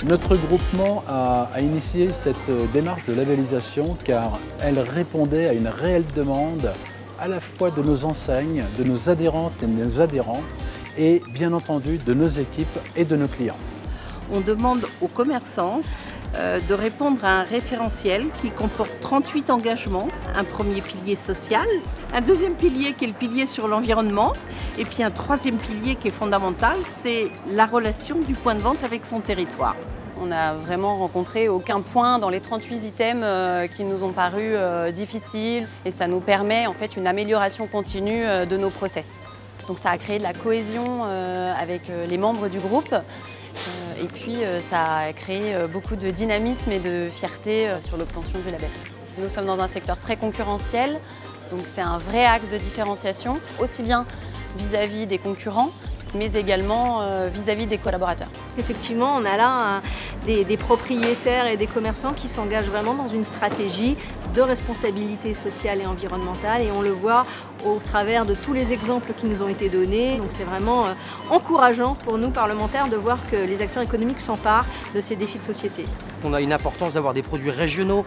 Notre groupement a initié cette démarche de labellisation car elle répondait à une réelle demande à la fois de nos enseignes, de nos adhérentes et de nos adhérents et bien entendu de nos équipes et de nos clients. On demande aux commerçants de répondre à un référentiel qui comporte 38 engagements, un premier pilier social, un deuxième pilier qui est le pilier sur l'environnement et puis un troisième pilier qui est fondamental, c'est la relation du point de vente avec son territoire. On n'a vraiment rencontré aucun point dans les 38 items qui nous ont paru difficiles et ça nous permet en fait une amélioration continue de nos process. Donc ça a créé de la cohésion avec les membres du groupe et puis ça a créé beaucoup de dynamisme et de fierté sur l'obtention du label. Nous sommes dans un secteur très concurrentiel, donc c'est un vrai axe de différenciation, aussi bien vis-à-vis des concurrents, mais également vis-à-vis des collaborateurs. Effectivement, on a là des propriétaires et des commerçants qui s'engagent vraiment dans une stratégie de responsabilité sociale et environnementale et on le voit au travers de tous les exemples qui nous ont été donnés. Donc c'est vraiment encourageant pour nous parlementaires de voir que les acteurs économiques s'emparent de ces défis de société. On a une importance d'avoir des produits régionaux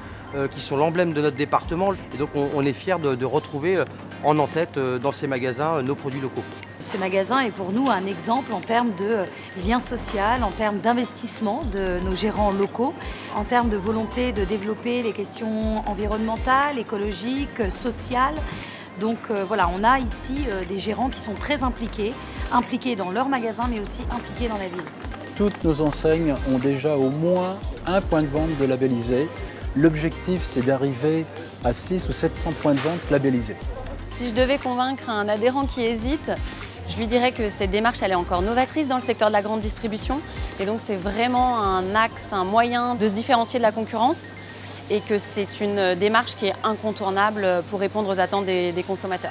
qui sont l'emblème de notre département et donc on est fiers de retrouver en en-tête dans ces magasins nos produits locaux. Ce magasin est pour nous un exemple en termes de lien social, en termes d'investissement de nos gérants locaux, en termes de volonté de développer les questions environnementales, écologiques, sociales. Donc voilà, on a ici des gérants qui sont très impliqués dans leur magasin mais aussi impliqués dans la ville. Toutes nos enseignes ont déjà au moins un point de vente de labellisé. L'objectif, c'est d'arriver à 600 ou 700 points de vente labellisés. Si je devais convaincre un adhérent qui hésite, je lui dirais que cette démarche elle est encore novatrice dans le secteur de la grande distribution et donc c'est vraiment un axe, un moyen de se différencier de la concurrence et que c'est une démarche qui est incontournable pour répondre aux attentes des consommateurs.